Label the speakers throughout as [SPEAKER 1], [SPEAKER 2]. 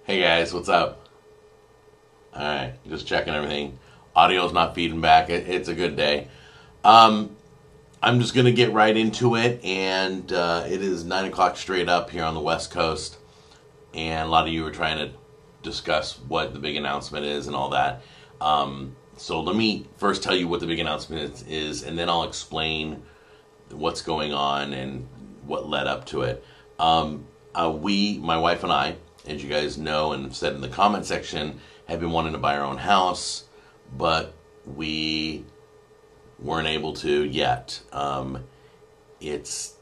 [SPEAKER 1] Hey guys, what's up? Alright, just checking everything. Audio's not feeding back. It's a good day. I'm just going to get right into it, and it is 9 o'clock straight up here on the West Coast, and a lot of you are trying to discuss what the big announcement is and all that. So let me first tell you what the big announcement is, and then I'll explain what's going on and what led up to it. My wife and I, as you guys know and said in the comment section, have been wanting to buy our own house, but we weren't able to yet. It's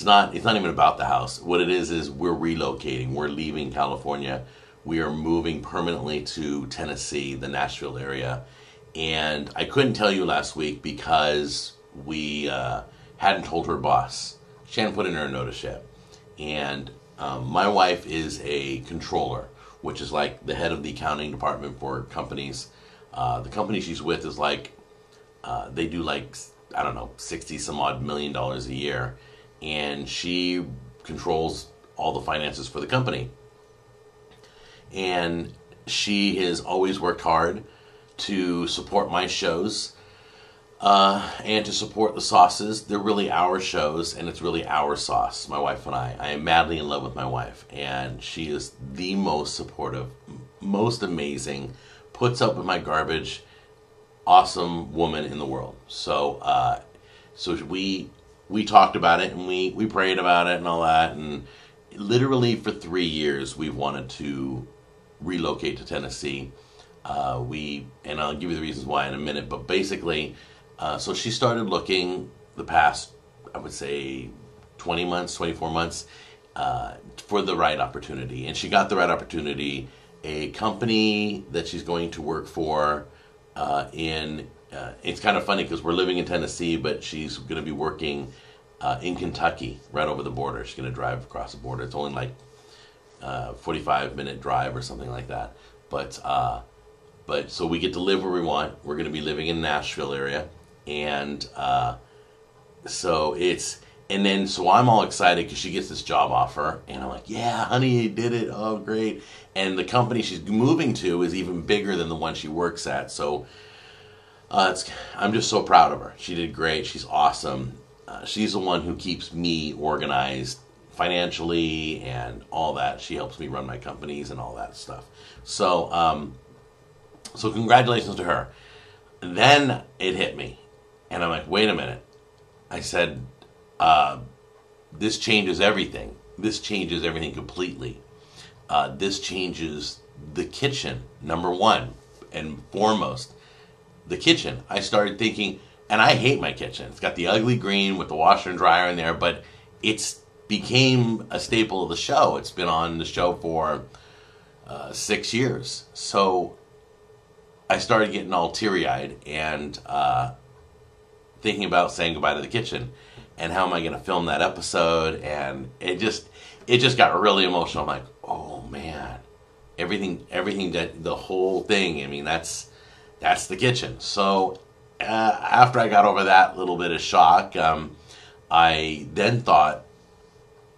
[SPEAKER 1] not even about the house. What it is we're relocating. We're leaving California. We are moving permanently to Tennessee, the Nashville area. And I couldn't tell you last week because we hadn't told her boss. She hadn't put in her notice yet. And my wife is a controller, which is like the head of the accounting department for companies. The company she's with is like, they do like, I don't know, 60 some odd $1 million a year. And she controls all the finances for the company. And she has always worked hard to support my shows and to support the sauces. They're really our shows, and it's really our sauce, my wife and I. I am madly in love with my wife, and she is the most supportive, most amazing, puts up with my garbage, awesome woman in the world. So we talked about it, and we prayed about it and all that, and literally for 3 years we've wanted to relocate to Tennessee. And I'll give you the reasons why in a minute, but basically, so she started looking the past, I would say, 20 months, 24 months, for the right opportunity. And she got the right opportunity. A company that she's going to work for it's kind of funny because we're living in Tennessee, but she's going to be working in Kentucky, right over the border. She's going to drive across the border. It's only like 45-minute drive or something like that. But so we get to live where we want. We're going to be living in the Nashville area. And so I'm all excited because she gets this job offer. And I'm like, yeah, honey, you did it. Oh, great. And the company she's moving to is even bigger than the one she works at. So I'm just so proud of her. She did great. She's awesome. She's the one who keeps me organized financially and all that. She helps me run my companies and all that stuff. So congratulations to her. Then it hit me. And I'm like, wait a minute. I said, this changes everything. This changes everything completely. This changes the kitchen, number one and foremost. The kitchen. I started thinking, and I hate my kitchen. It's got the ugly green with the washer and dryer in there, but it's became a staple of the show. It's been on the show for 6 years. So I started getting all teary-eyed and thinking about saying goodbye to the kitchen and how am I going to film that episode, and it just got really emotional. I'm like, oh man, everything that the whole thing. I mean, that's the kitchen. So after I got over that little bit of shock, I then thought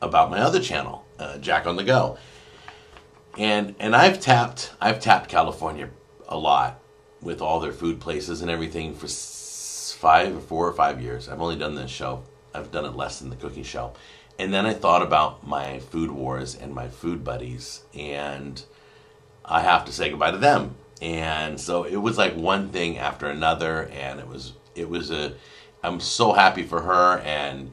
[SPEAKER 1] about my other channel, Jack on the Go, and I've tapped California a lot with all their food places and everything for 4 or 5 years. I've only done this show. I've done it less than the cooking show. And then I thought about my food wars and my food buddies, and I have to say goodbye to them. And so it was like one thing after another, and I'm so happy for her, and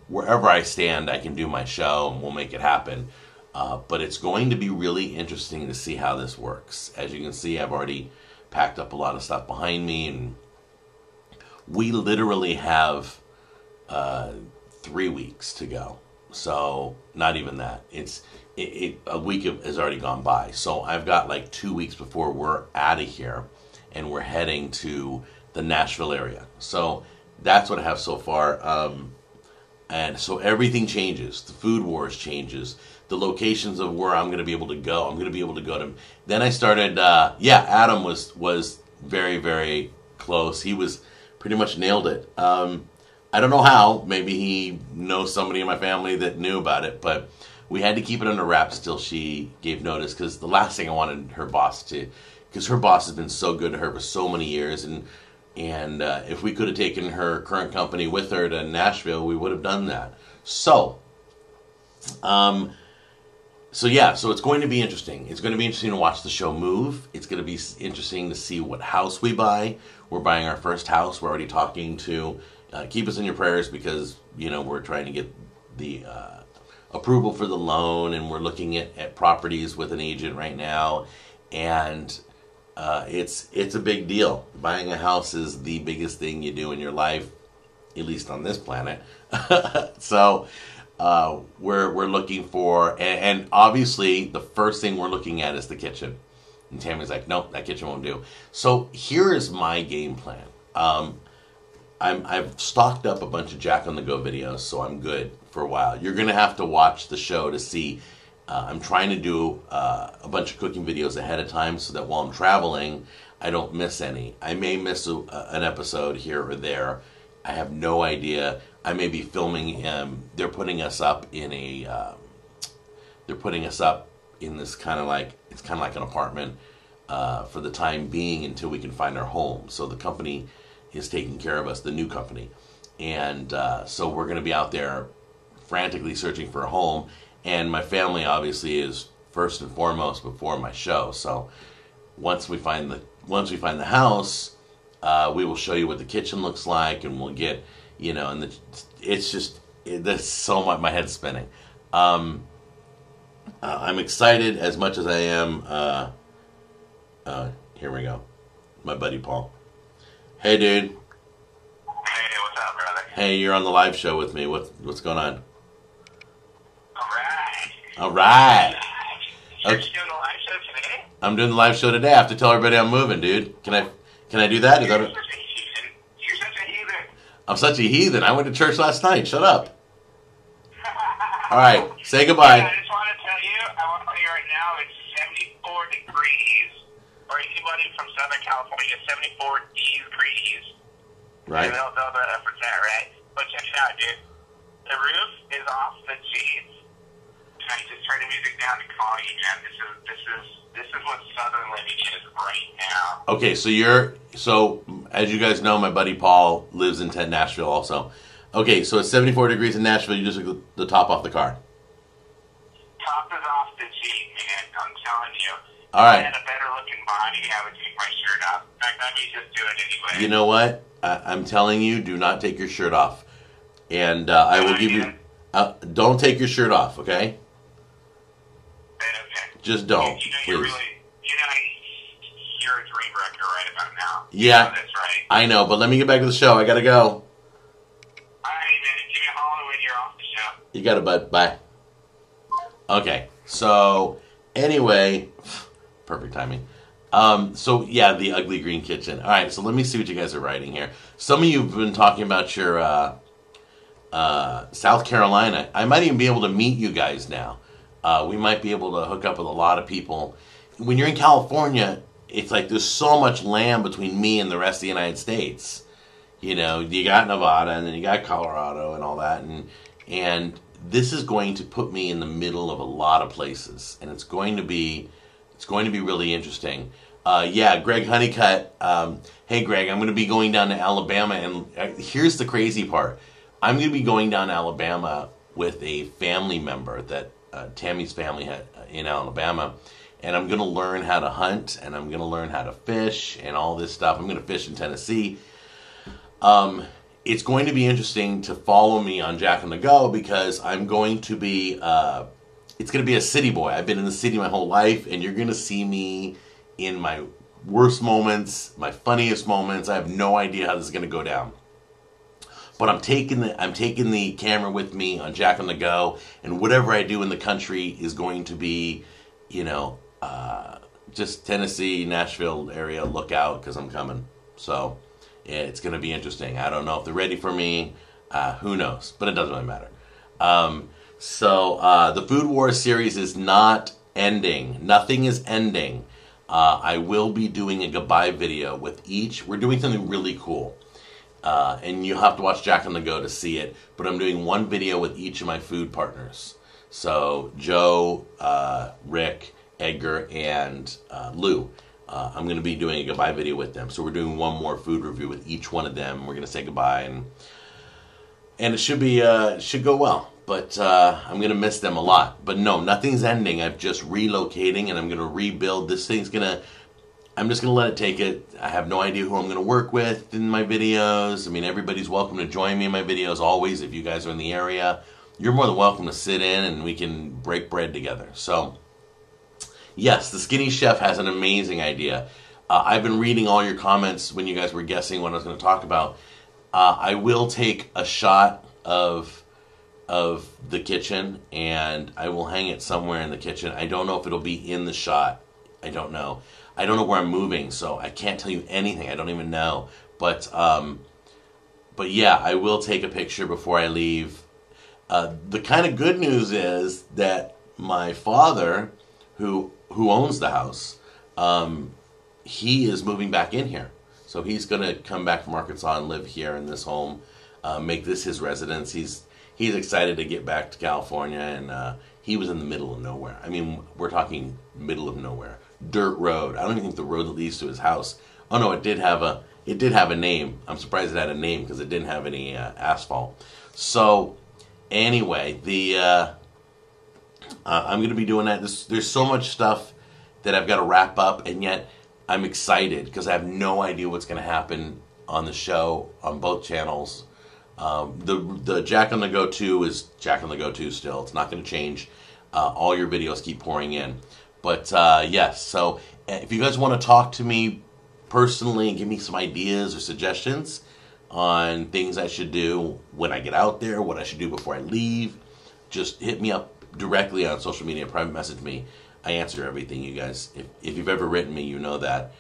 [SPEAKER 1] wherever I stand, I can do my show, and we'll make it happen. But it's going to be really interesting to see how this works. As you can see, I've already packed up a lot of stuff behind me, and we literally have 3 weeks to go. So not even that. A week has already gone by. So I've got like 2 weeks before we're out of here, and we're heading to the Nashville area. So that's what I have so far. And so everything changes. The food wars changes. The locations of where I'm going to be able to go. I'm going to be able to go to. Then I started. Adam was very, very close. He was pretty much nailed it. I don't know how. Maybe he knows somebody in my family that knew about it, but we had to keep it under wraps till she gave notice, because the last thing I wanted her boss to, because her boss has been so good to her for so many years, and if we could have taken her current company with her to Nashville, we would have done that. So, so it's going to be interesting. It's going to be interesting to watch the show move. It's going to be interesting to see what house we buy. We're buying our first house. We're already talking to, keep us in your prayers, because, we're trying to get the approval for the loan, and we're looking at properties with an agent right now. And it's a big deal. Buying a house is the biggest thing you do in your life, at least on this planet. So we're looking for, and obviously the first thing we're looking at is the kitchen. And Tammy's like, nope, that kitchen won't do. So here is my game plan. I've stocked up a bunch of Jack on the Go videos, so I'm good for a while. You're gonna have to watch the show to see. I'm trying to do a bunch of cooking videos ahead of time, so that while I'm traveling, I don't miss any. I may miss an episode here or there. I have no idea. I may be filming. They're putting us up in a. They're putting us up in this kind of like an apartment for the time being until we can find our home. So the company is taking care of us, the new company, and so we're going to be out there frantically searching for a home. And my family obviously is first and foremost before my show. So once we find the house, we will show you what the kitchen looks like, and we'll get, and it's just, that's so much, my head's spinning. I'm excited as much as I am. Here we go. My buddy Paul. Hey, dude.
[SPEAKER 2] Hey, what's up, brother?
[SPEAKER 1] Hey, you're on the live show with me. What's going on?
[SPEAKER 2] All right.
[SPEAKER 1] All right.
[SPEAKER 2] You're doing the live show today?
[SPEAKER 1] I'm doing the live show today. I have to tell everybody I'm moving, dude. Can I do that?
[SPEAKER 2] You're such a heathen. You're such a heathen.
[SPEAKER 1] I'm such a heathen. I went to church last night. Shut up. All right. Say goodbye.
[SPEAKER 2] I just want to tell you right now, it's 74 degrees. For anybody from Southern California, 74 degrees.
[SPEAKER 1] Right.
[SPEAKER 2] They'll know that for that, right? But check it out, dude. The roof is off the Jeeps. And I just turn the music down to call you, man. This is what Southern living is right now.
[SPEAKER 1] Okay, so as you guys know, my buddy Paul lives in Nashville also. Okay, so it's 74 degrees in Nashville. You just took the top off the car.
[SPEAKER 2] Top is off the Jeep, man. I'm telling you.
[SPEAKER 1] All right.
[SPEAKER 2] If I had a better looking body, I would take my shirt off. In fact, I may just do it anyway.
[SPEAKER 1] You know what? I'm telling you, do not take your shirt off. And I will give you... don't take your shirt off, okay?
[SPEAKER 2] Okay.
[SPEAKER 1] Just don't,
[SPEAKER 2] please.
[SPEAKER 1] you're
[SPEAKER 2] a dream wrecker right about now.
[SPEAKER 1] Yeah,
[SPEAKER 2] that's right.
[SPEAKER 1] I know, but let me get back to the show. I gotta go.
[SPEAKER 2] All right, man. Give me a holler when you're off the show.
[SPEAKER 1] You got it, bud. Bye. Okay, so anyway, perfect timing. So yeah, the ugly green kitchen. All right, so let me see what you guys are writing here. Some of you have been talking about your South Carolina. I might even be able to meet you guys now. We might be able to hook up with a lot of people. When you're in California, it's like there's so much land between me and the rest of the United States. You got Nevada, and then you got Colorado and all that, and this is going to put me in the middle of a lot of places, and it's going to be really interesting. Yeah, Greg Honeycutt. Hey, Greg, I'm going to be going down to Alabama, and here's the crazy part. I'm going to be going down to Alabama with a family member that Tammy's family had in Alabama, and I'm going to learn how to hunt, and I'm going to learn how to fish, and all this stuff. I'm going to fish in Tennessee. It's going to be interesting to follow me on Jack on the Go, because I'm going to be, it's going to be a city boy. I've been in the city my whole life, and you're going to see me in my worst moments, my funniest moments. I have no idea how this is going to go down. But I'm taking the camera with me on Jack on the Go, and whatever I do in the country is going to be, just Tennessee, Nashville area. Look out, because I'm coming. So yeah, it's going to be interesting. I don't know if they're ready for me. Who knows? But it doesn't really matter. So the Food Wars series is not ending. Nothing is ending. I will be doing a goodbye video with each. We're doing something really cool. And you'll have to watch Jack on the Go to see it. But I'm doing one video with each of my food partners. So Joe, Rick, Edgar, and Lou. I'm going to be doing a goodbye video with them. So we're doing one more food review with each one of them. We're going to say goodbye, and it should be should go well. But I'm going to miss them a lot. But no, nothing's ending. I'm just relocating, and I'm going to rebuild. This thing's going to... I'm just going to let it take it. I have no idea who I'm going to work with in my videos. I mean, everybody's welcome to join me in my videos always. If you guys are in the area, you're more than welcome to sit in, and we can break bread together. So, yes, the Skinny Chef has an amazing idea. I've been reading all your comments when you guys were guessing what I was going to talk about. I will take a shot of the kitchen, and I will hang it somewhere in the kitchen. I don't know if it'll be in the shot. I don't know. I don't know where I'm moving, so I can't tell you anything. I don't even know. But yeah, I will take a picture before I leave. The kind of good news is that my father, who owns the house, he is moving back in here. So he's going to come back from Arkansas and live here in this home, make this his residence. He's excited to get back to California, and he was in the middle of nowhere. I mean, we're talking middle of nowhere. Dirt road. I don't even think the road that leads to his house. Oh no, it did have a name. I'm surprised it had a name because it didn't have any asphalt. So anyway, I'm going to be doing that. There's so much stuff that I've got to wrap up, and yet I'm excited because I have no idea what's going to happen on the show on both channels. The Jack on the Go 2 is Jack on the Go 2 still. It's not going to change. All your videos keep pouring in. But yes, so if you guys want to talk to me personally and give me some ideas or suggestions on things I should do when I get out there, what I should do before I leave, just hit me up directly on social media, private message me. I answer everything, you guys. If you've ever written me, you know that.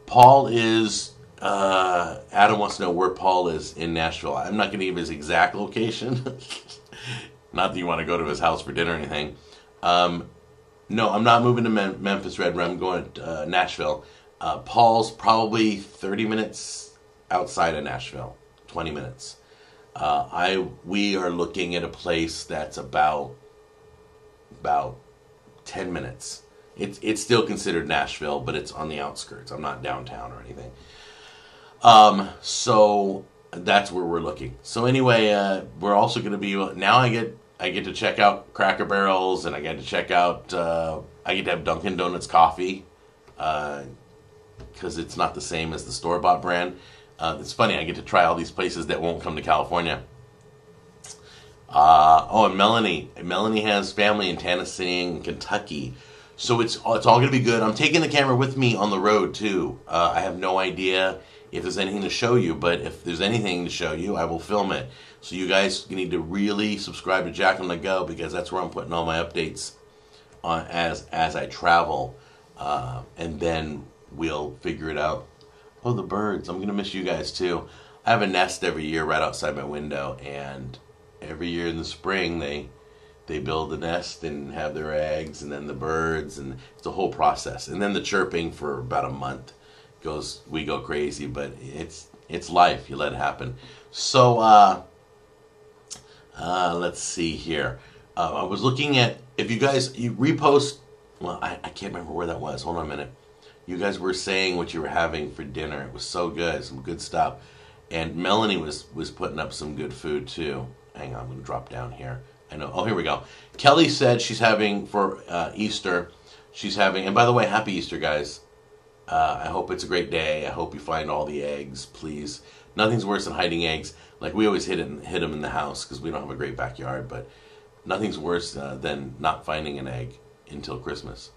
[SPEAKER 1] Paul is... Adam wants to know where Paul is in Nashville. I'm not going to give his exact location. Not that you want to go to his house for dinner or anything. No, I'm not moving to Memphis, Red Room. I'm going to Nashville. Paul's probably 30 minutes outside of Nashville. 20 minutes. We are looking at a place that's about 10 minutes. It's still considered Nashville, but it's on the outskirts. I'm not downtown or anything. So that's where we're looking. So anyway, we're also going to be, now I get to check out Cracker Barrels, and I get to check out, I get to have Dunkin' Donuts coffee, because it's not the same as the store-bought brand. It's funny, I get to try all these places that won't come to California. And Melanie has family in Tennessee and Kentucky. So it's all going to be good. I'm taking the camera with me on the road, too. I have no idea if there's anything to show you, but if there's anything to show you, I will film it. So you guys need to really subscribe to Jack on the Go, because that's where I'm putting all my updates on as I travel. And then we'll figure it out. Oh, the birds. I'm going to miss you guys, too. I have a nest every year right outside my window, and every year in the spring they build the nest and have their eggs, and then the birds, and it's a whole process. And then the chirping for about a month. We go crazy, but it's life. You let it happen. So let's see here. I was looking at, if you repost. Well, I can't remember where that was. Hold on a minute. You guys were saying what you were having for dinner. It was so good, some good stuff. And Melanie was putting up some good food too. Hang on, I'm going to drop down here. I know. Oh, here we go. Kelly said she's having for Easter. She's having, and by the way, happy Easter, guys. I hope it's a great day. I hope you find all the eggs, please. Nothing's worse than hiding eggs. Like, we always hid them in the house because we don't have a great backyard, but nothing's worse than not finding an egg until Christmas.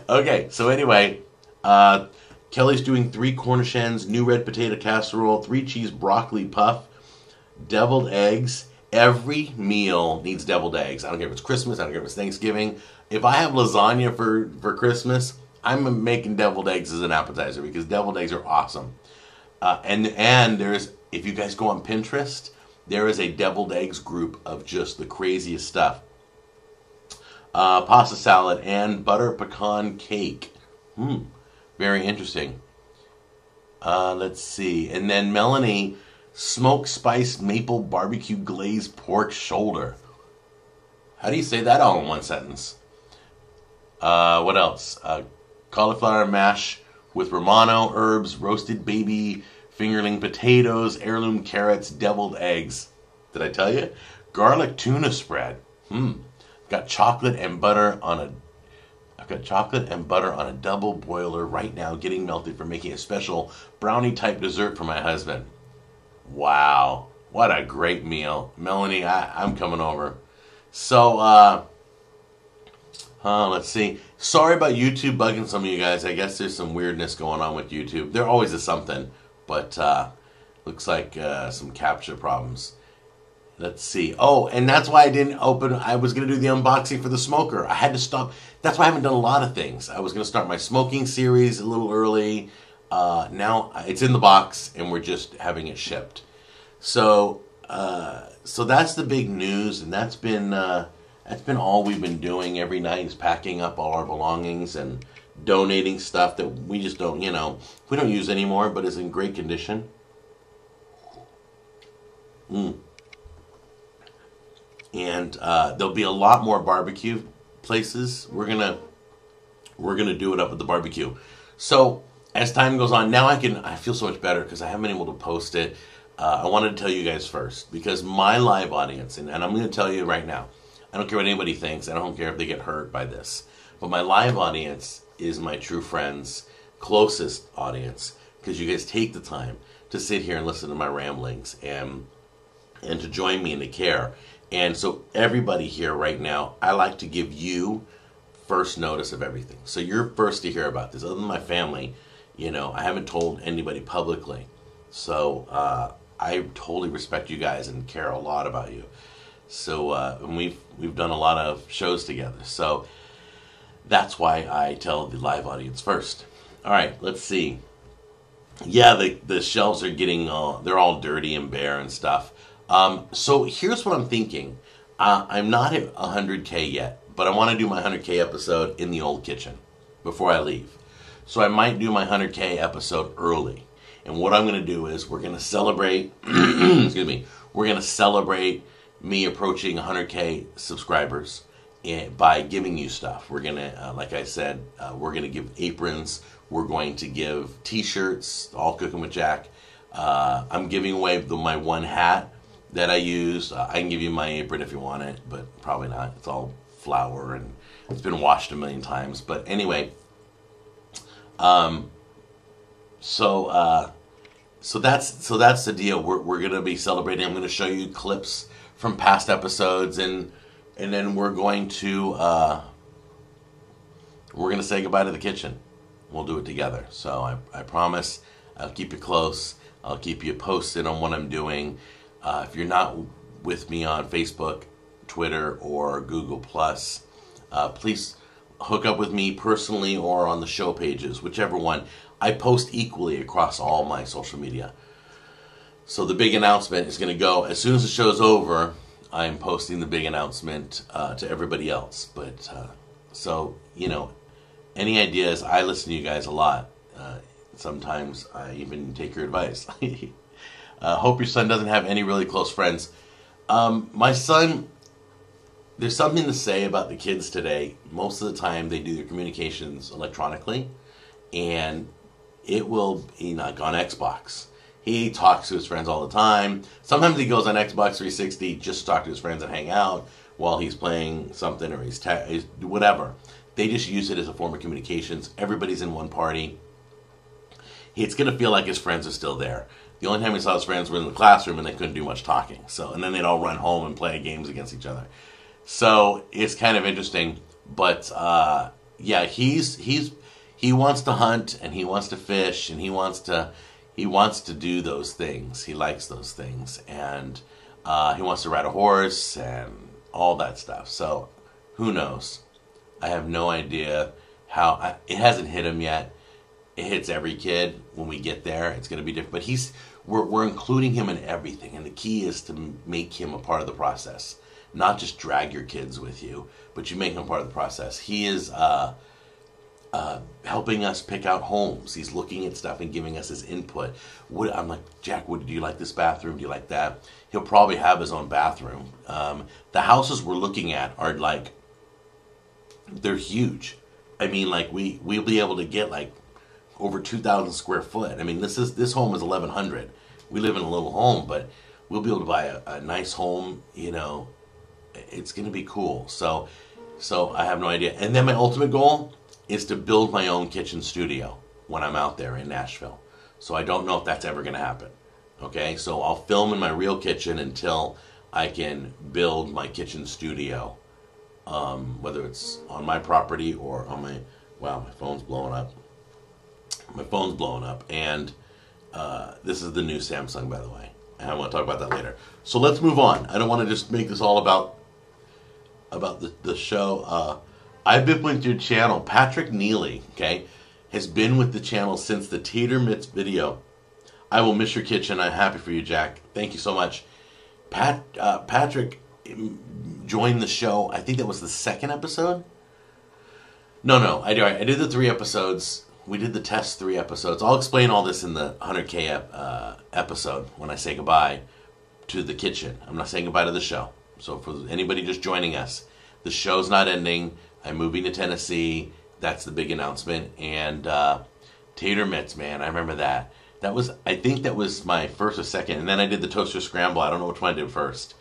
[SPEAKER 1] Okay, so anyway, Kelly's doing 3 Cornish hens, new red potato casserole, 3 cheese broccoli puff, deviled eggs. Every meal needs deviled eggs. I don't care if it's Christmas. I don't care if it's Thanksgiving. If I have lasagna for Christmas, I'm making deviled eggs as an appetizer because deviled eggs are awesome. And there's, if you guys go on Pinterest, there is a deviled eggs group of just the craziest stuff. Pasta salad and butter pecan cake. Very interesting. Let's see. And then Melanie, smoked spiced maple barbecue glazed pork shoulder. How do you say that all in one sentence? What else? Cauliflower mash with Romano herbs, roasted baby fingerling potatoes, heirloom carrots, deviled eggs. Did I tell you? Garlic tuna spread. Got chocolate and butter on a I've got chocolate and butter on a double boiler right now, getting melted for making a special brownie-type dessert for my husband. Wow, what a great meal. Melanie, I'm coming over. So, let's see. Sorry about YouTube bugging some of you guys. I guess there's some weirdness going on with YouTube. There always is something, but looks like some capture problems. Let's see. Oh, and that's why I didn't open. I was going to do the unboxing for the smoker. I had to stop. That's why I haven't done a lot of things. I was going to start my smoking series a little early. Now it's in the box, and we're just having it shipped. So, so that's the big news, and that's been all we've been doing every night is packing up all our belongings and donating stuff that we just don't, we don't use anymore, but is in great condition. And there'll be a lot more barbecue places. We're gonna do it up at the barbecue. So as time goes on, now I feel so much better because I haven't been able to post it. I wanted to tell you guys first because my live audience, and I'm going to tell you right now, I don't care what anybody thinks. I don't care if they get hurt by this. But my live audience is my true friends, closest audience, because you guys take the time to sit here and listen to my ramblings and to join me and to care. And so everybody here right now, I like to give you first notice of everything. So you're first to hear about this. Other than my family, I haven't told anybody publicly. So I totally respect you guys and care a lot about you. So and we've done a lot of shows together. So that's why I tell the live audience first. All right, let's see. Yeah, the shelves are getting they're all dirty and bare and stuff. So here's what I'm thinking. I'm not at 100K yet, but I want to do my 100K episode in the old kitchen before I leave. So I might do my 100K episode early. And what I'm going to do is we're going to celebrate, excuse me, we're going to celebrate me approaching 100K subscribers by giving you stuff. We're going to, like I said, we're going to give aprons. We're going to give t-shirts, all Cooking with Jack. I'm giving away my one hat that I use. I can give you my apron if you want it, but probably not. It's all flour and it's been washed a million times. But anyway, so that's the deal. We're gonna be celebrating. I'm gonna show you clips from past episodes, and then we're gonna say goodbye to the kitchen. We'll do it together. So I promise I'll keep you close. I'll keep you posted on what I'm doing. If you're not with me on Facebook, Twitter, or Google+, please hook up with me personally or on the show pages, whichever one. I post equally across all my social media. So the big announcement is going to go, as soon as the show's over, I'm posting the big announcement to everybody else. But, so, any ideas, I listen to you guys a lot. Sometimes I even take your advice. Hope your son doesn't have any really close friends. My son, there's something to say about the kids today. Most of the time they do their communications electronically, and it will be like on Xbox. He talks to his friends all the time. Sometimes he goes on Xbox 360 just to talk to his friends and hang out while he's playing something or he's whatever. They just use it as a form of communications. Everybody's in one party. It's going to feel like his friends are still there. The only time he saw his friends were in the classroom and they couldn't do much talking. And then they'd all run home and play games against each other. So it's kind of interesting. But yeah, he wants to hunt and he wants to fish and he wants to do those things. He likes those things, and he wants to ride a horse and all that stuff. So who knows? I have no idea how. It hasn't hit him yet. It hits every kid when we get there. It's going to be different. But we're including him in everything, and the key is to make him a part of the process. Not just drag your kids with you, but you make him part of the process. He is helping us pick out homes. He's looking at stuff and giving us his input. I'm like, Jack, do you like this bathroom? Do you like that? He'll probably have his own bathroom. The houses we're looking at are like, they're huge. I mean, like we'll be able to get like over 2,000 square foot. I mean, this home is 1,100. We live in a little home, but we'll be able to buy a nice home. You know, it's going to be cool. So I have no idea. And then my ultimate goal is to build my own kitchen studio when I'm out there in Nashville. So I don't know if that's ever going to happen. Okay, so I'll film in my real kitchen until I can build my kitchen studio, whether it's on my property or on my... Wow, my phone's blowing up. My phone's blowing up, and this is the new Samsung, by the way. And I want to talk about that later. So let's move on. I don't want to just make this all about the show. I've been with your channel. Patrick Neely, okay, has been with the channel since the Tater Mitts video. I will miss your kitchen. I'm happy for you, Jack. Thank you so much. Patrick joined the show. I think that was the second episode. No, I did the 3 episodes. We did the test 3 episodes. I'll explain all this in the 100K episode when I say goodbye to the kitchen. I'm not saying goodbye to the show. So for anybody just joining us, the show's not ending. I'm moving to Tennessee. That's the big announcement. And Tater Mitts, man, I remember that. I think that was my first or second. And then I did the Toaster Scramble. I don't know which one I did first.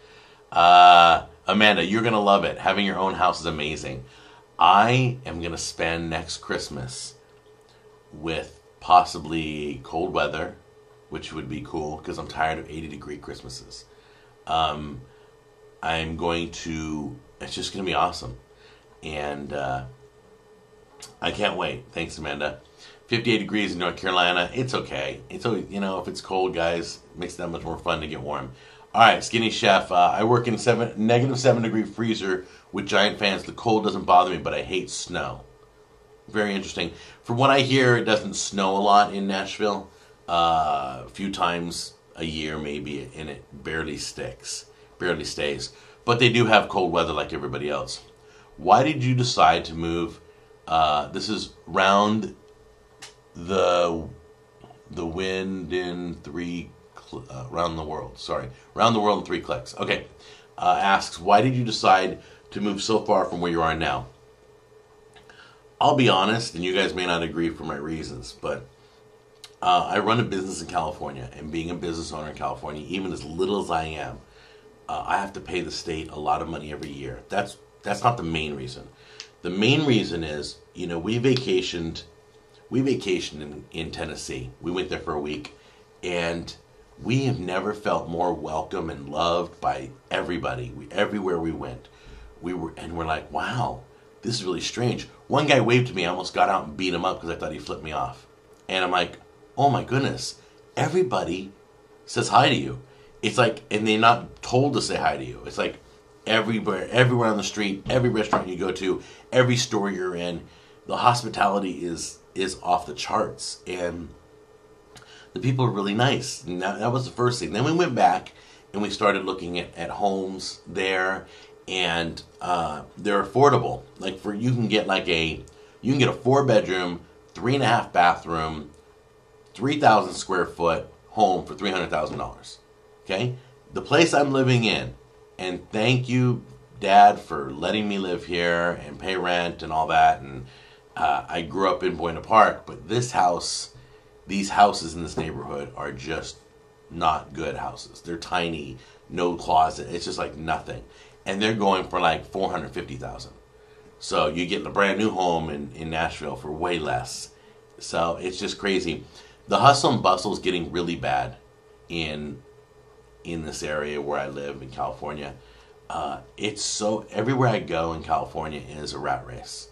[SPEAKER 1] Amanda, you're going to love it. Having your own house is amazing. I am going to spend next Christmas with possibly cold weather, which would be cool because I'm tired of 80-degree Christmases. It's just going to be awesome. And I can't wait. Thanks, Amanda. 58 degrees in North Carolina. It's okay. It's always, if it's cold, guys, it makes it that much more fun to get warm. All right, Skinny Chef. I work in -7-degree freezer with giant fans. The cold doesn't bother me, but I hate snow. Very interesting. From what I hear, it doesn't snow a lot in Nashville. A few times a year, maybe, and it barely stays. But they do have cold weather like everybody else. Why did you decide to move? This is round the wind in 3 round the world. Sorry, round the world in 3 clicks. Okay. Asks, why did you decide to move so far from where you are now? I'll be honest, and you guys may not agree for my reasons, but I run a business in California, and being a business owner in California, even as little as I am, I have to pay the state a lot of money every year. That's not the main reason. The main reason is, we vacationed in Tennessee. We went there for a week, and we have never felt more welcome and loved by everybody. Everywhere we went, we're like, wow, this is really strange. One guy waved to me. I almost got out and beat him up because I thought he flipped me off. And I'm like, oh my goodness, everybody says hi to you. It's like, and they're not told to say hi to you. It's like everywhere on the street, every restaurant you go to, every store you're in, the hospitality is off the charts. And the people are really nice. And that was the first thing. Then we went back and we started looking at homes there, and they're affordable. Like you can get a 4-bedroom, 3.5 bathroom, 3,000 square foot home for $300,000. Okay, the place I'm living in, and thank you, Dad, for letting me live here and pay rent and all that. And I grew up in Buena Park, but these houses in this neighborhood are just not good houses. They're tiny, no closet. It's just like nothing, and they're going for like $450,000. So you get a brand new home in Nashville for way less. So it's just crazy. The hustle and bustle is getting really bad in this area where I live in California. It's so, everywhere I go in California is a rat race.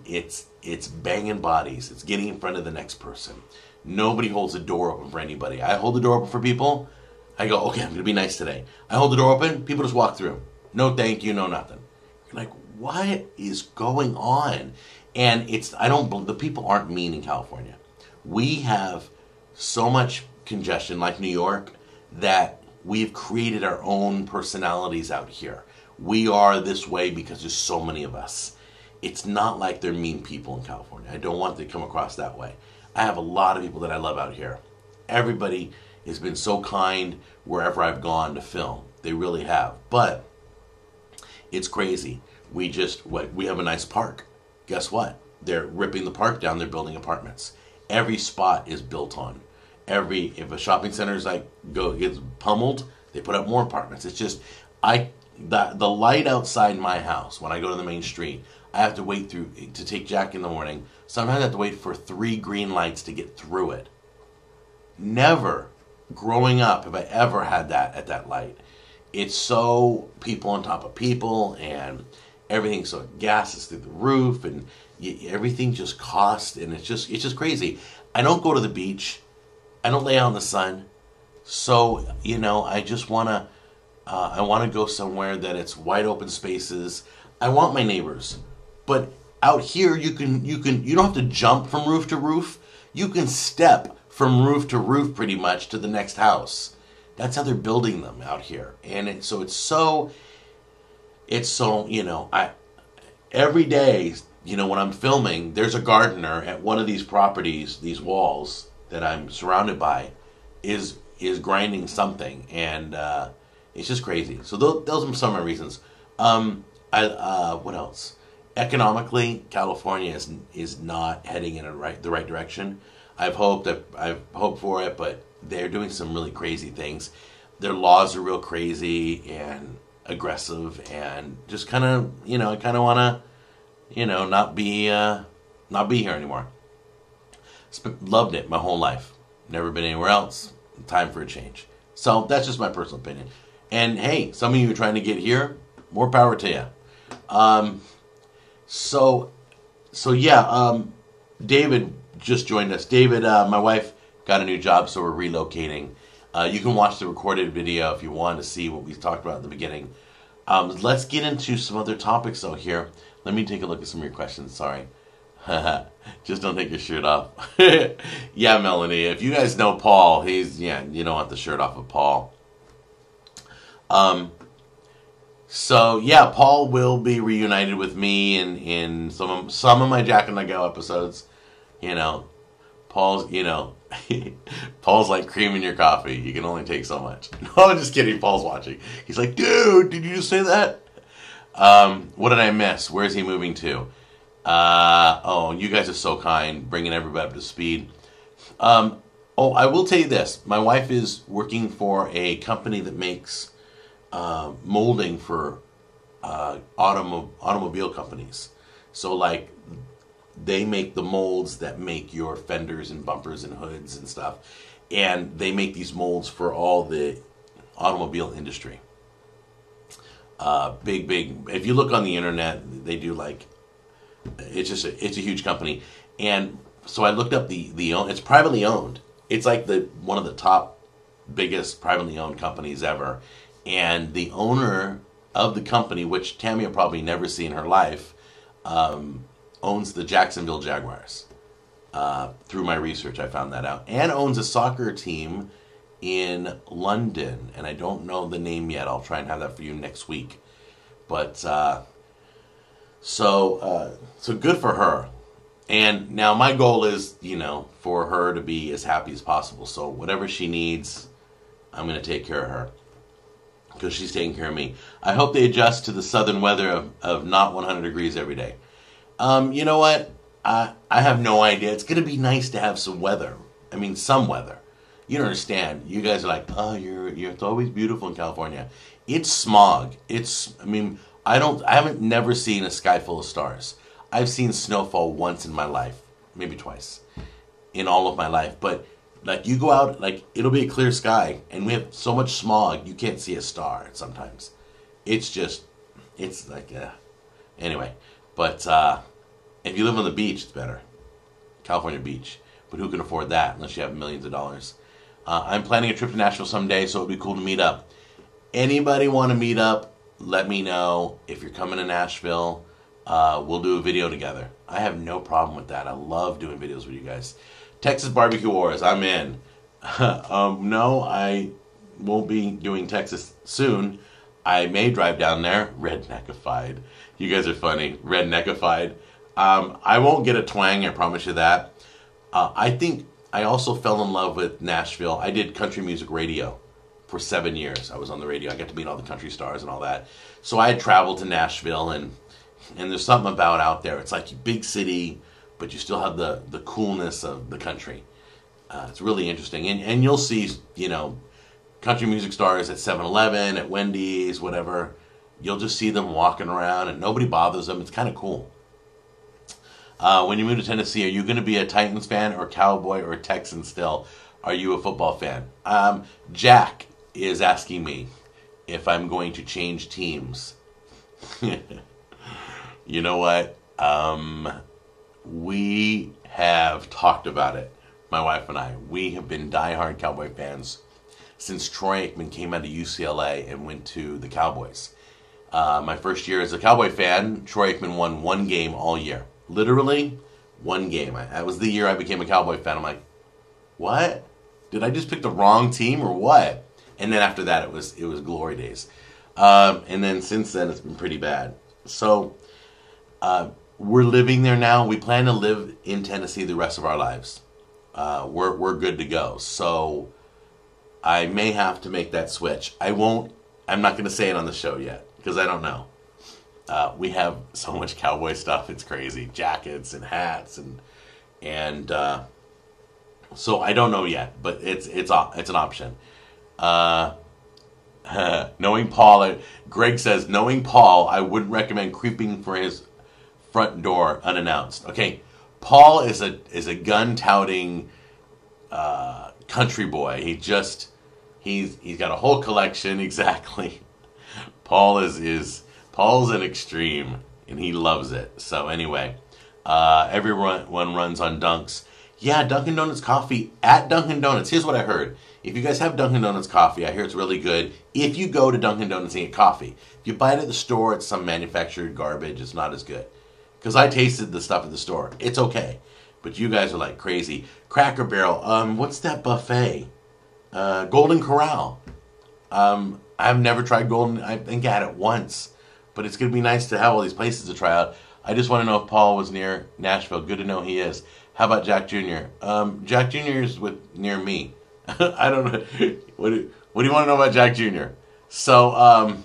[SPEAKER 1] It's banging bodies. It's getting in front of the next person. Nobody holds the door open for anybody. I hold the door open for people. I go, okay, I'm going to be nice today. I hold the door open. People just walk through. No thank you, no nothing. You're like, what is going on? And the people aren't mean in California. We have so much congestion like New York that we've created our own personalities out here. We are this way because there's so many of us. it's not like they're mean people in California. I don't want to come across that way. I have a lot of people that I love out here. Everybody has been so kind wherever I've gone to film. They really have. But it's crazy. We have a nice park. Guess what? They're ripping the park down. They're building apartments. Every spot is built on. If a shopping center is gets pummeled, they put up more apartments. It's just the light outside my house when I go to the main street. I have to wait to take Jack in the morning. Sometimes I have to wait for 3 green lights to get through it. Never growing up have I ever had that at that light. It's so people on top of people, and everything, so gas is through the roof, and everything just costs, and it's just crazy. I don't go to the beach. I don't lay out in the sun. So, I just want to go somewhere that it's wide open spaces. I want my neighbors. But out here you don't have to jump from roof to roof. You can step from roof to roof pretty much to the next house. That's how they're building them out here. And it's so every day, when I'm filming, there's a gardener at one of these properties, these walls that I'm surrounded by, is grinding something, and it's just crazy. So those are some of my reasons. What else? Economically, California is not heading in the right direction. I've hoped for it, but they're doing some really crazy things. Their laws are real crazy and aggressive, and just kind of, I kind of want to, not be here anymore. Loved it my whole life. Never been anywhere else. Time for a change. So that's just my personal opinion. And hey, some of you are trying to get here. More power to you. David just joined us. David, my wife got a new job, so we're relocating. You can watch the recorded video if you want to see what we talked about at the beginning. Let's get into some other topics, though, here. Let me take a look at some of your questions. Sorry. Just don't take your shirt off. Yeah, Melanie, if you guys know Paul, you don't want the shirt off of Paul. Paul will be reunited with me in some of my Jack and I Go episodes. Paul's Paul's like cream in your coffee. You can only take so much. No, I'm just kidding. Paul's watching. He's like, dude, did you just say that? What did I miss? Where is he moving to? You guys are so kind, bringing everybody up to speed. I will tell you this. My wife is working for a company that makes molding for automobile companies. So, they make the molds that make your fenders and bumpers and hoods and stuff. And they make these molds for all the automobile industry. Big. If you look on the internet, they do it's a huge company. And so I looked up it's privately owned. It's one of the top biggest privately owned companies ever. And the owner of the company, which Tammy will probably never see in her life, owns the Jacksonville Jaguars. Through my research, I found that out. And owns a soccer team in London. And I don't know the name yet. I'll try and have that for you next week. But, so good for her. And now my goal is, for her to be as happy as possible. So whatever she needs, I'm going to take care of her. Because she's taking care of me. I hope they adjust to the southern weather of not 100 degrees every day. You know what? I have no idea. It's going to be nice to have some weather. I mean, some weather. You don't understand. You guys are like, oh, it's always beautiful in California. It's smog. I haven't never seen a sky full of stars. I've seen snowfall once in my life, maybe twice, in all of my life. But you go out, it'll be a clear sky, and we have so much smog you can't see a star sometimes. Anyway. But if you live on the beach, it's better. California beach. But who can afford that unless you have millions of dollars? I'm planning a trip to Nashville someday, so it would be cool to meet up. Anybody want to meet up? Let me know. If you're coming to Nashville, we'll do a video together. I have no problem with that. I love doing videos with you guys. Texas Barbecue Wars, I'm in. No, I won't be doing Texas soon. I may drive down there, redneckified. You guys are funny, redneckified. I won't get a twang, I promise you that. I think I also fell in love with Nashville. I did country music radio for 7 years. I was on the radio. I got to meet all the country stars and all that. So I had traveled to Nashville, and there's something about out there. It's like a big city, but you still have the coolness of the country. It's really interesting. And you'll see, you know, country music stars at 7-Eleven, at Wendy's, whatever. You'll just see them walking around, and nobody bothers them. It's kind of cool. When you move to Tennessee, are you going to be a Titans fan or Cowboy or Texan still? Are you a football fan? Jack is asking me if I'm going to change teams. You know what? We have talked about it, my wife and I. We have been diehard Cowboy fans since Troy Aikman came out of UCLA and went to the Cowboys. My first year as a Cowboy fan, Troy Aikman won one game all year. Literally, one game. That was the year I became a Cowboy fan. I'm like, what? Did I just pick the wrong team or what? And then after that, it was glory days. And then since then, it's been pretty bad. So we're living there now. We plan to live in Tennessee the rest of our lives. We're good to go. So I may have to make that switch. I'm not going to say it on the show yet because I don't know. We have so much cowboy stuff, it's crazy. Jackets and hats and so I don't know yet, but it's an option. Knowing Paul, Greg says, knowing Paul, I wouldn't recommend creeping for his front door unannounced. Okay, Paul is a gun-touting country boy. He's got a whole collection, exactly. Paul's an extreme, and he loves it. So anyway, everyone runs on Dunks. Yeah, Dunkin' Donuts coffee at Dunkin' Donuts. Here's what I heard. If you guys have Dunkin' Donuts coffee, I hear it's really good. If you go to Dunkin' Donuts and get coffee, if you buy it at the store, it's some manufactured garbage. It's not as good. Because I tasted the stuff at the store. It's okay. But you guys are like crazy. Cracker Barrel. What's that buffet? Golden Corral. I've never tried Golden. I think I had it once. But it's going to be nice to have all these places to try out. I just want to know if Paul was near Nashville. Good to know he is. How about Jack Jr.? Jack Jr. is near me. I don't know. What do you want to know about Jack Jr.? So,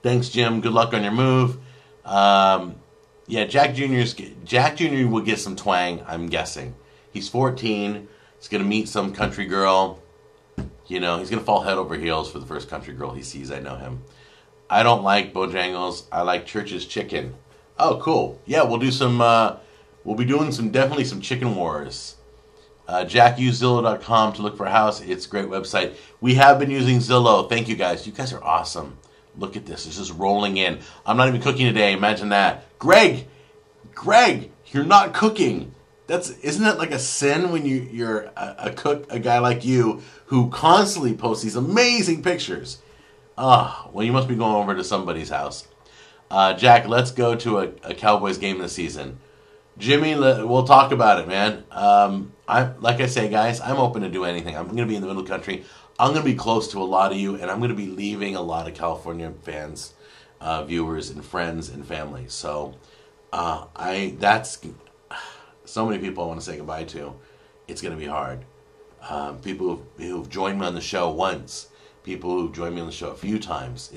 [SPEAKER 1] thanks, Jim. Good luck on your move. Yeah, Jack Jr. will get some twang, I'm guessing. He's 14. He's going to meet some country girl. You know, he's going to fall head over heels for the first country girl he sees. I know him. I don't like Bojangles. I like Church's Chicken. Oh, cool. Yeah, we'll do some, we'll be doing definitely some chicken wars. Jack, use Zillow.com to look for a house. It's a great website. We have been using Zillow. Thank you, guys. You guys are awesome. Look at this. It's just rolling in. I'm not even cooking today. Imagine that. Greg, you're not cooking. Isn't that like a sin when you're a cook, a guy like you, who constantly posts these amazing pictures? Well, you must be going over to somebody's house. Jack, let's go to a Cowboys game this season. Jimmy, we'll talk about it, man. Like I say, guys, I'm open to do anything. I'm going to be in the middle of the country. I'm going to be close to a lot of you, and I'm going to be leaving a lot of California fans, viewers, and friends and family. So, that's so many people I want to say goodbye to. It's going to be hard. People who've joined me on the show once, people who've joined me on the show a few times.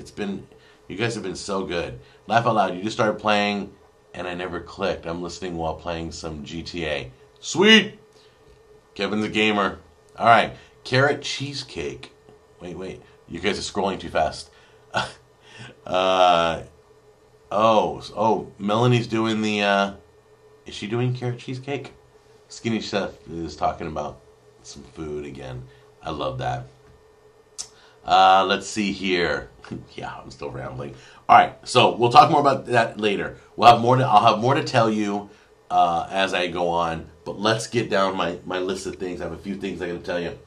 [SPEAKER 1] You guys have been so good. Laugh out loud. You just started playing, and I never clicked. I'm listening while playing some GTA. Sweet! Kevin's a gamer. All right. Carrot cheesecake. Wait. You guys are scrolling too fast. Melanie's doing the... Is she doing carrot cheesecake? Skinny Chef is talking about some food again. I love that. Let's see here. Yeah, I'm still rambling. All right, so we'll talk more about that later. I'll have more to tell you as I go on. But let's get down my list of things. I have a few things I got to tell you.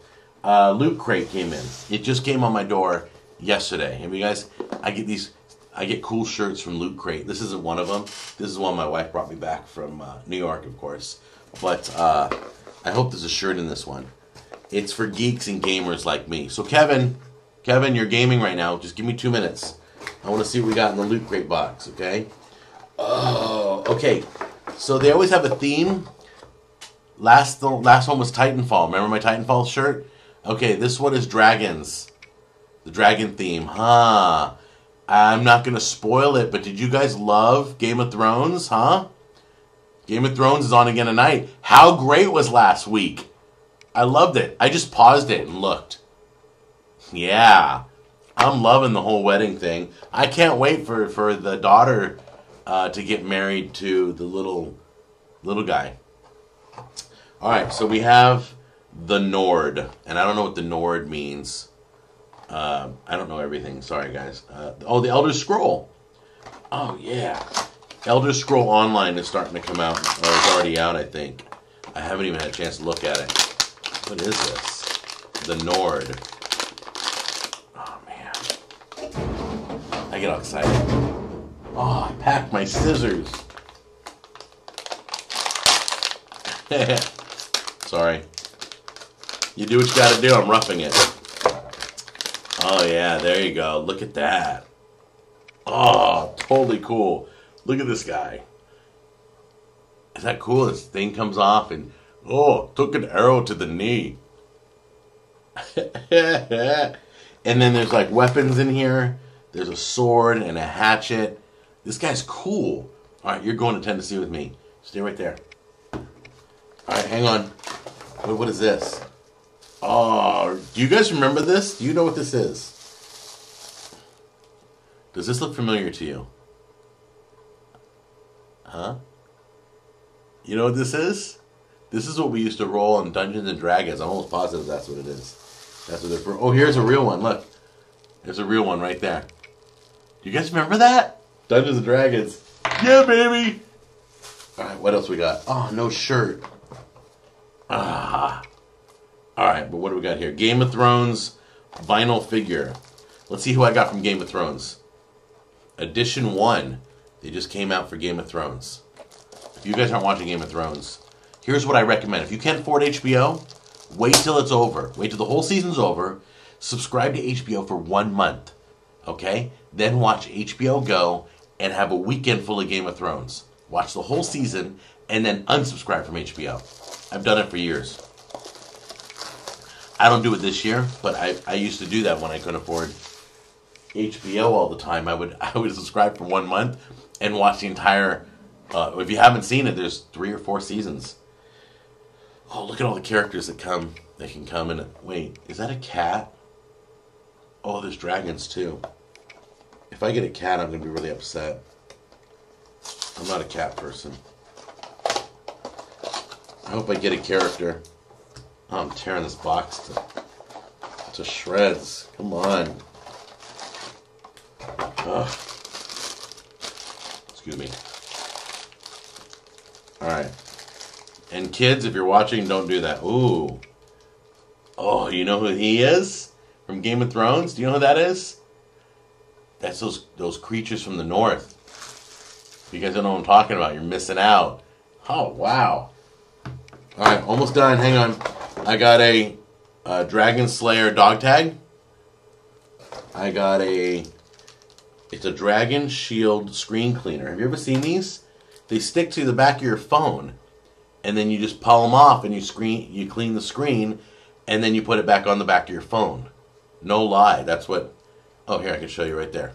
[SPEAKER 1] Loot Crate came in. It just came on my door yesterday. And you guys, I get cool shirts from Loot Crate. This isn't one of them. This is one my wife brought me back from New York, of course. But I hope there's a shirt in this one. It's for geeks and gamers like me. So Kevin, Kevin, you're gaming right now. Just give me 2 minutes. I want to see what we got in the Loot Crate box, okay? Oh, okay. So they always have a theme. Last one was Titanfall. Remember my Titanfall shirt? Okay, this one is dragons. The dragon theme. Huh. I'm not going to spoil it, but did you guys love Game of Thrones? Huh? Game of Thrones is on again tonight. How great was last week? I loved it. I just paused it and looked. Yeah. I'm loving the whole wedding thing. I can't wait for the daughter to get married to the little guy. All right, so we have the Nord, and I don't know what the Nord means. I don't know everything. Sorry, guys. The Elder Scroll. Oh yeah, Elder Scroll Online is starting to come out, or it's already out, I think. I haven't even had a chance to look at it. What is this? The Nord. Oh man, I get all excited. Oh, I packed my scissors. Sorry. You do what you gotta do. I'm roughing it. Oh, yeah. There you go. Look at that. Oh, totally cool. Look at this guy. Is that cool? This thing comes off and, oh, took an arrow to the knee. And then there's like weapons in here. There's a sword and a hatchet. This guy's cool. All right, you're going to Tennessee with me. Stay right there. All right, hang on. What is this? Oh, do you guys remember this? Do you know what this is? Does this look familiar to you? Huh? You know what this is? This is what we used to roll on Dungeons and Dragons. I'm almost positive that's what it is. That's what they're for. Oh, here's a real one. Look. There's a real one right there. Do you guys remember that? Dungeons and Dragons. Yeah, baby! Alright, what else we got? Oh, no shirt. Ah. Alright, but what do we got here? Game of Thrones vinyl figure. Let's see who I got from Game of Thrones. Edition 1. They just came out for Game of Thrones. If you guys aren't watching Game of Thrones, here's what I recommend. If you can't afford HBO, wait till it's over. Wait till the whole season's over. Subscribe to HBO for 1 month. Okay? Then watch HBO Go and have a weekend full of Game of Thrones. Watch the whole season and then unsubscribe from HBO. I've done it for years. I don't do it this year, but I used to do that when I couldn't afford HBO all the time. I would subscribe for 1 month and watch the entire. If you haven't seen it, there's 3 or 4 seasons. Oh, look at all the characters that come. They can come and wait. Is that a cat? Oh, there's dragons too. If I get a cat, I'm gonna be really upset. I'm not a cat person. I hope I get a character. Oh, I'm tearing this box to shreds. Come on. Ugh. Excuse me. Alright. And kids, if you're watching, don't do that. Ooh. Oh, you know who he is? From Game of Thrones? Do you know who that is? That's those creatures from the north. If you guys don't know what I'm talking about, you're missing out. Oh, wow. Alright, almost done. Hang on. I got a Dragon Slayer dog tag. I got it's a Dragon Shield screen cleaner. Have you ever seen these? They stick to the back of your phone, and then you just pull them off, and you clean the screen, and then you put it back on the back of your phone. No lie, that's what. Oh, here I can show you right there.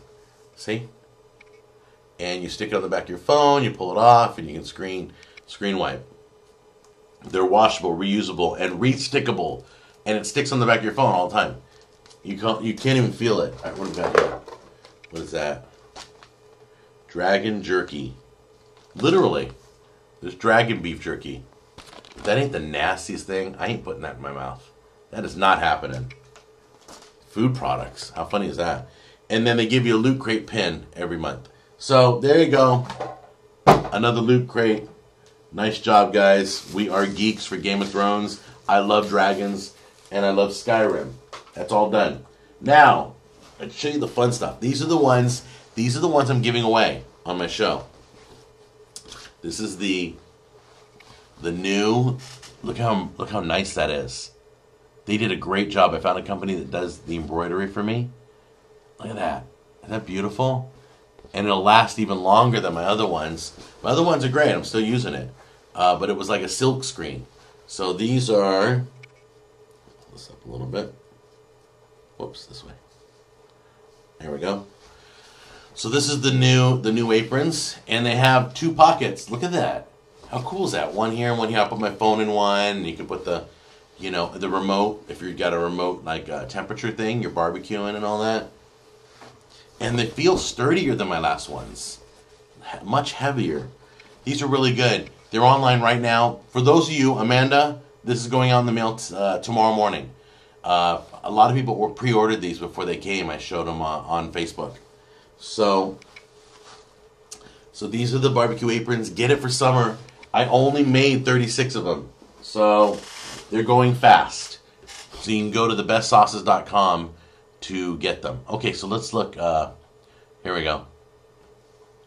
[SPEAKER 1] See? And you stick it on the back of your phone, you pull it off, and you can screen wipe. They're washable, reusable, and restickable, and it sticks on the back of your phone all the time. You can't even feel it. All right, what do we got here? What is that? Dragon jerky. Literally, there's dragon beef jerky. If that ain't the nastiest thing, I ain't putting that in my mouth. That is not happening. Food products. How funny is that? And then they give you a Loot Crate pin every month. So, there you go. Another Loot Crate. Nice job, guys. We are geeks for Game of Thrones. I love dragons, and I love Skyrim. That's all done. Now, let's show you the fun stuff. These are the ones I'm giving away on my show. This is the new. Look how nice that is. They did a great job. I found a company that does the embroidery for me. Look at that. Isn't that beautiful? And it'll last even longer than my other ones. My other ones are great. I'm still using it. But it was like a silk screen. So these are... Pull this up a little bit. Whoops, this way. There we go. So this is the new aprons, and they have 2 pockets. Look at that. How cool is that? One here and one here. I'll put my phone in one, and you can put the, the remote, if you've got a remote, like a temperature thing, you're barbecuing and all that. And they feel sturdier than my last ones. Much heavier. These are really good. They're online right now. For those of you, Amanda, this is going out in the mail tomorrow morning. A lot of people pre-ordered these before they came. I showed them on Facebook. So these are the barbecue aprons. Get it for summer. I only made 36 of them. So they're going fast. So you can go to thebestsauces.com to get them. Okay, so let's look. Here we go.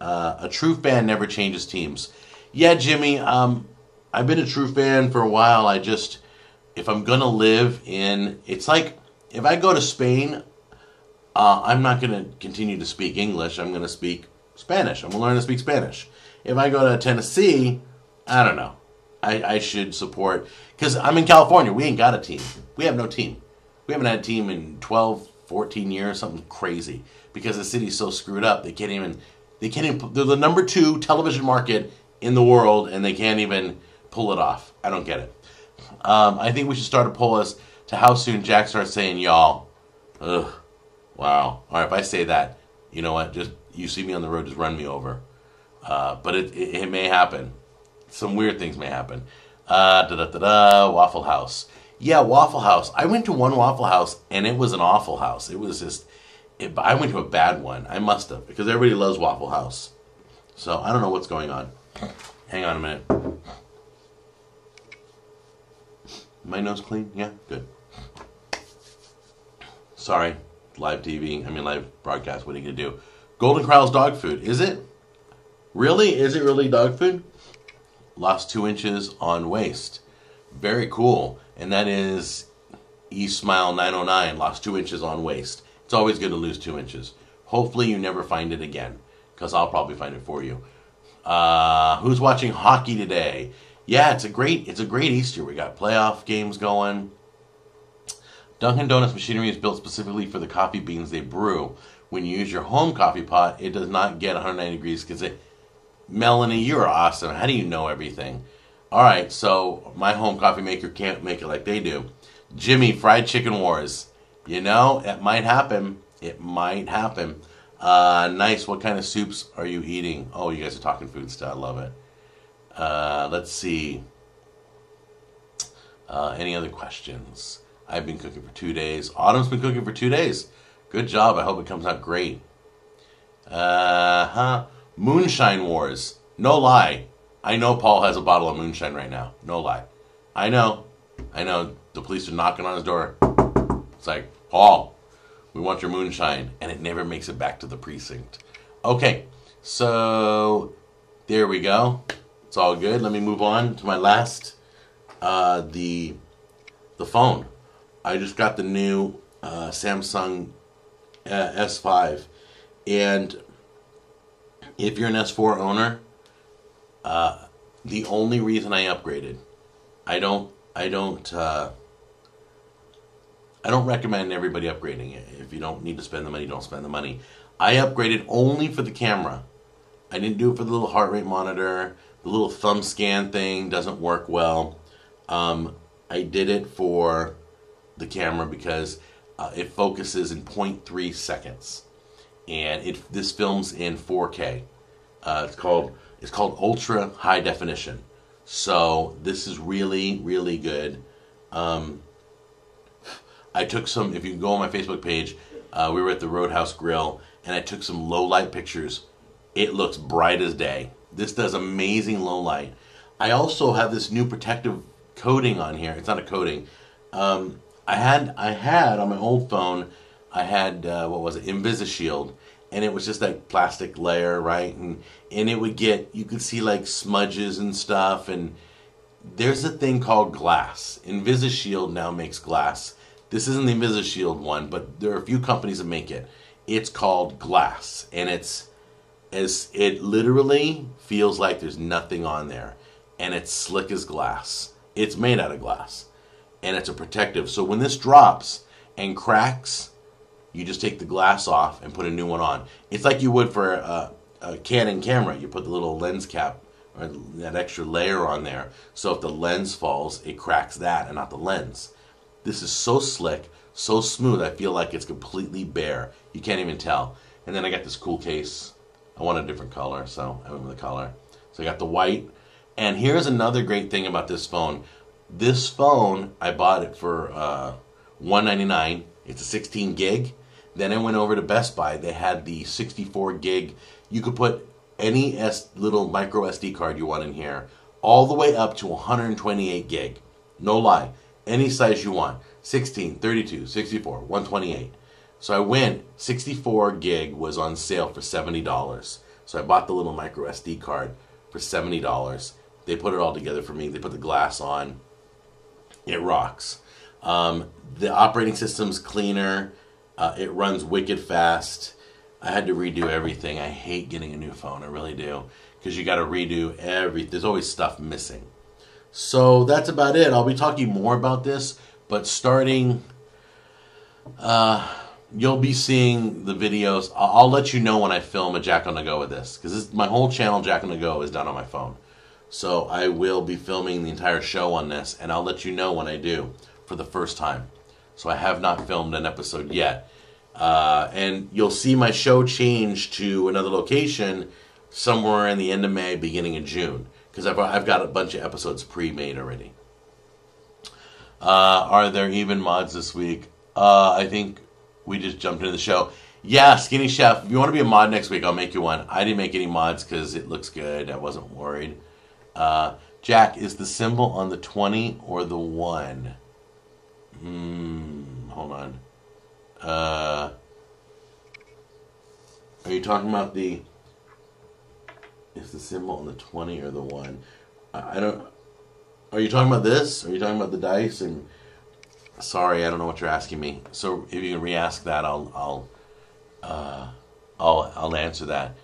[SPEAKER 1] A true fan never changes teams. Yeah, Jimmy, I've been a true fan for a while. If I'm going to live in... It's like, if I go to Spain, I'm not going to continue to speak English. I'm going to speak Spanish. I'm going to learn to speak Spanish. If I go to Tennessee, I don't know. I should support... Because I'm in California. We ain't got a team. We have no team. We haven't had a team in 12, 14 years, something crazy. Because the city's so screwed up, they can't even... They're the number 2 television market in the world, and they can't even pull it off. I don't get it. I think we should start a poll as to how soon Jack starts saying y'all. Ugh. Wow. All right, if I say that, you know what? Just you see me on the road, just run me over. But it may happen. Some weird things may happen. Waffle House. Yeah, Waffle House. I went to one Waffle House, and it was an awful house. It was just... I went to a bad one. I must have, because everybody loves Waffle House. So, I don't know what's going on. Hang on a minute. My nose clean? Yeah? Good. Sorry. Live TV. Live broadcast. What are you going to do? Golden Corral's dog food. Is it? Really? Is it really dog food? Lost 2 inches on waist. Very cool. And that is eSmile 909. Lost 2 inches on waist. It's always good to lose 2 inches. Hopefully you never find it again, because I'll probably find it for you. Who's watching hockey today? Yeah, it's a great Easter. We got playoff games going. Dunkin' Donuts machinery is built specifically for the coffee beans they brew. When you use your home coffee pot, it does not get 190 degrees because Melanie, you're awesome. How do you know everything? All right, so my home coffee maker can't make it like they do. Jimmy, fried chicken wars. You know, it might happen. It might happen. Nice. What kind of soups are you eating? Oh, you guys are talking food stuff. I love it. Let's see. Any other questions? I've been cooking for 2 days. Autumn's been cooking for 2 days. Good job. I hope it comes out great. Moonshine Wars. No lie. I know Paul has a bottle of moonshine right now. No lie. I know. The police are knocking on his door. It's like, Paul, we want your moonshine. And it never makes it back to the precinct. Okay, so there we go. It's all good. Let me move on to my last, the phone. I just got the new Samsung S5. And if you're an S4 owner, the only reason I upgraded, I don't recommend everybody upgrading it. If you don't need to spend the money, don't spend the money. I upgraded only for the camera. I didn't do it for the little heart rate monitor. The little thumb scan thing doesn't work well. I did it for the camera because it focuses in 0.3 seconds. And this films in 4K. It's called ultra high definition. So this is really, really good. I took some, if you go on my Facebook page, we were at the Roadhouse Grill, and I took some low light pictures. It looks bright as day. This does amazing low light. I also have this new protective coating on here. It's not a coating. I had on my old phone, I had, what was it, InvisiShield, and it was just that plastic layer, right? And it would get, you could see like smudges and stuff, and there's a thing called glass. InvisiShield now makes glass. This isn't the InvisiShield one, but there are a few companies that make it. It's called glass, and it literally feels like there's nothing on there, and it's slick as glass. It's made out of glass, and it's a protective. So when this drops and cracks, you just take the glass off and put a new one on. It's like you would for a Canon camera. You put the little lens cap or that extra layer on there, so if the lens falls, it cracks that and not the lens. This is so slick, so smooth, I feel like it's completely bare. You can't even tell. And then I got this cool case. I want a different color, so I went with the color. So I got the white. And here's another great thing about this phone. This phone, I bought it for $199. It's a 16 gig. Then I went over to Best Buy. They had the 64 gig. You could put any little micro SD card you want in here, all the way up to 128 gig. No lie. Any size you want. 16, 32, 64, 128. So I went, 64 gig was on sale for $70. So I bought the little micro SD card for $70. They put it all together for me. They put the glass on. It rocks. The operating system's cleaner. It runs wicked fast. I had to redo everything. I hate getting a new phone. I really do. Because you got to redo everything. There's always stuff missing. So that's about it. I'll be talking more about this. But starting, you'll be seeing the videos. I'll let you know when I film a Jack on the Go with this. Because my whole channel, Jack on the Go, is done on my phone. So I will be filming the entire show on this. And I'll let you know when I do for the first time. So I have not filmed an episode yet. And you'll see my show change to another location somewhere in the end of May, beginning of June. Because I've got a bunch of episodes pre-made already. Are there even mods this week? I think we just jumped into the show. Yeah, Skinny Chef, if you want to be a mod next week, I'll make you one. I didn't make any mods because it looks good. I wasn't worried. Jack, is the symbol on the 20 or the 1? Hold on. Are you talking about is the symbol on the 20 or the 1? I don't. Are you talking about this? Are you talking about the dice? And sorry, I don't know what you're asking me. So if you can re-ask that, I'll answer that.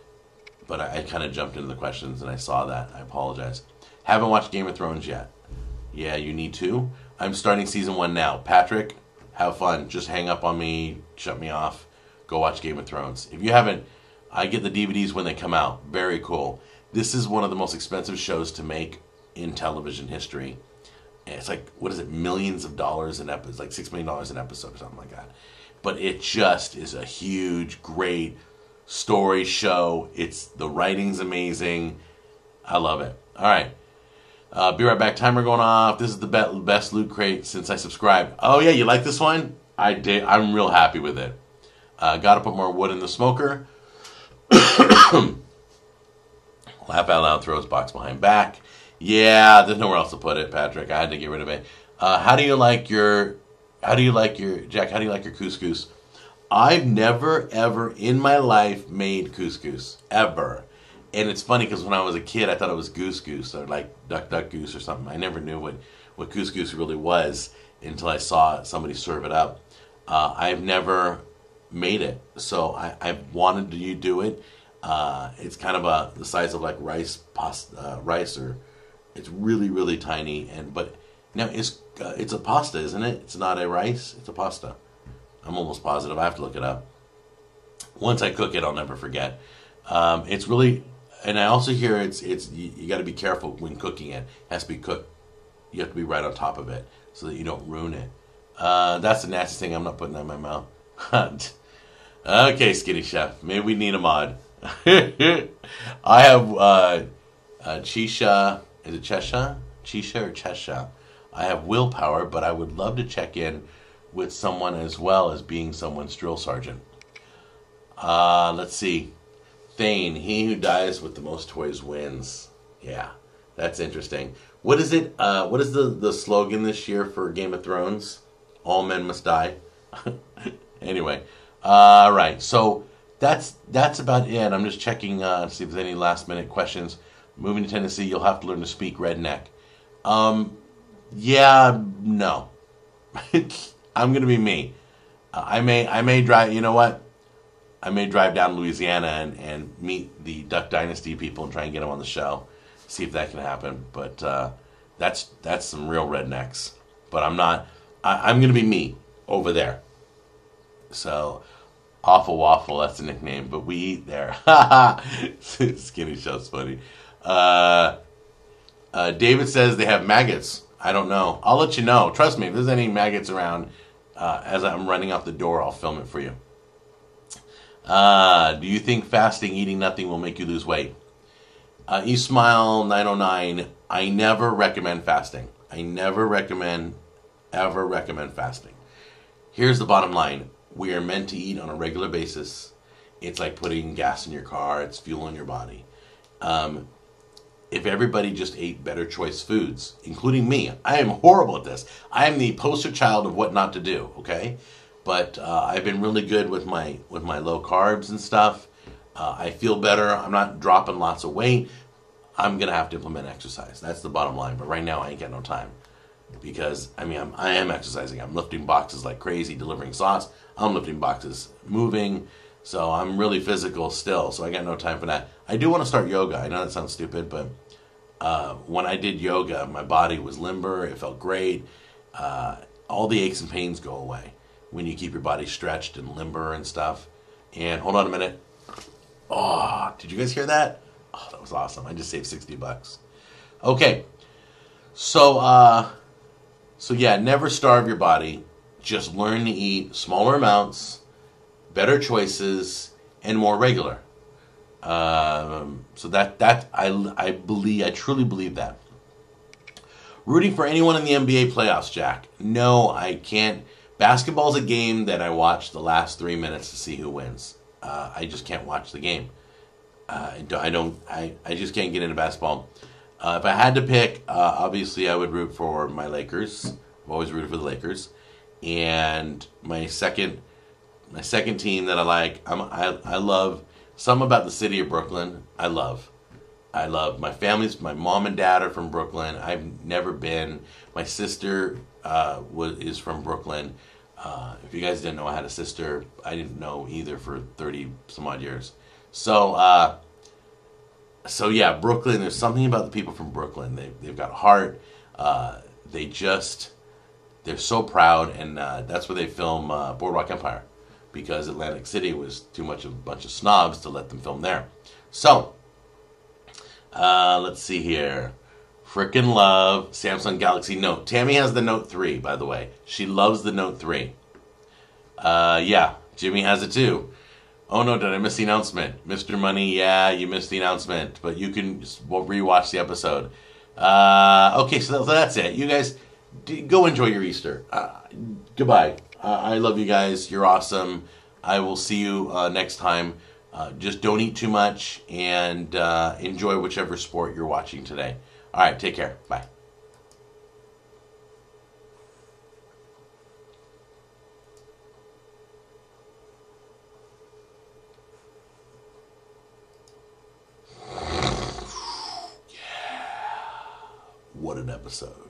[SPEAKER 1] But I kind of jumped into the questions and I saw that. I apologize. Haven't watched Game of Thrones yet. Yeah, you need to. I'm starting season 1 now. Patrick, have fun. Just hang up on me, shut me off. Go watch Game of Thrones. If you haven't, I get the DVDs when they come out. Very cool. This is one of the most expensive shows to make in television history. And it's like, what is it, millions of dollars an episode, like $6 million an episode or something like that. But it just is a huge, great story show. The writing's amazing. I love it. All right. Be right back. Timer going off. This is the best loot crate since I subscribed. Oh, yeah, you like this one? I did. I'm real happy with it. Got to put more wood in the smoker. Laugh out loud, throws box behind back. Yeah, there's nowhere else to put it, Patrick. I had to get rid of it. How do you like your couscous? I've never, ever in my life made couscous. Ever. And it's funny because when I was a kid, I thought it was goose or like duck goose or something. I never knew what couscous really was until I saw somebody serve it up. I've never made it, so I wanted to do it. It's kind of the size of like rice, or it's really, really tiny. But now it's a pasta, isn't it? It's not a rice. It's a pasta. I'm almost positive. I have to look it up. Once I cook it, I'll never forget. It's really. And I also hear you got to be careful when cooking it. It has to be cooked. You have to be right on top of it so that you don't ruin it. That's the nasty thing. I'm not putting that in my mouth. Okay, Skinny Chef. Maybe we need a mod. I have Chisha. Is it Chesha? Chisha or Chesha? I have willpower, but I would love to check in with someone as well as being someone's drill sergeant. Let's see. Thane, he who dies with the most toys wins. Yeah, that's interesting. What is it? What is the slogan this year for Game of Thrones? All men must die. Anyway, right. So that's about it. I'm just checking to see if there's any last minute questions. Moving to Tennessee, you'll have to learn to speak redneck. Yeah, no. I'm gonna be me. I may drive. You know what? I may drive down to Louisiana and meet the Duck Dynasty people and try and get them on the show. See if that can happen. But that's some real rednecks. But I'm not. I'm gonna be me over there. So Awful Waffle, that's the nickname. But we eat there. Skinny Show's funny. David says they have maggots. I don't know. I'll let you know. Trust me, if there's any maggots around, as I'm running out the door, I'll film it for you. Do you think fasting, eating nothing, will make you lose weight? Esmile 909. I never recommend fasting. I never ever recommend fasting. Here's the bottom line. We are meant to eat on a regular basis. It's like putting gas in your car. It's fuel in your body. If everybody just ate better choice foods, including me, I am horrible at this. I am the poster child of what not to do, okay? But I've been really good with my low carbs and stuff. I feel better. I'm not dropping lots of weight. I'm going to have to implement exercise. That's the bottom line. But right now, I ain't got no time. Because, I mean, I am exercising. I'm lifting boxes like crazy, delivering sauce. I'm lifting boxes, moving. So I'm really physical still. So I got no time for that. I do want to start yoga. I know that sounds stupid, but when I did yoga, my body was limber. It felt great. All the aches and pains go away when you keep your body stretched and limber and stuff. And hold on a minute. Oh, did you guys hear that? Oh, that was awesome. I just saved $60. Okay. So yeah, never starve your body. Just learn to eat smaller amounts, better choices, and more regular. So that I truly believe that. Rooting for anyone in the NBA playoffs, Jack? No, I can't. Basketball's a game that I watch the last 3 minutes to see who wins. I just can't watch the game. I just can't get into basketball. If I had to pick, obviously I would root for my Lakers. I've always rooted for the Lakers. And my second team that I like, I love something about the city of Brooklyn. I love my family's. My mom and dad are from Brooklyn. I've never been. My sister is from Brooklyn. If you guys didn't know, I had a sister. I didn't know either for 30 some odd years. So yeah, Brooklyn. There's something about the people from Brooklyn. They've got heart. They're so proud, and that's where they film Boardwalk Empire, because Atlantic City was too much of a bunch of snobs to let them film there. So, let's see here. Frickin' love Samsung Galaxy Note. Tammy has the Note 3, by the way. She loves the Note 3. Yeah, Jimmy has it too. Oh no, did I miss the announcement? Mr. Money, yeah, you missed the announcement, but you can rewatch the episode. Okay, so that's it. You guys, go enjoy your Easter. Goodbye. I love you guys. You're awesome. I will see you next time. Just don't eat too much, and enjoy whichever sport you're watching today. All right, take care. Bye. What an episode.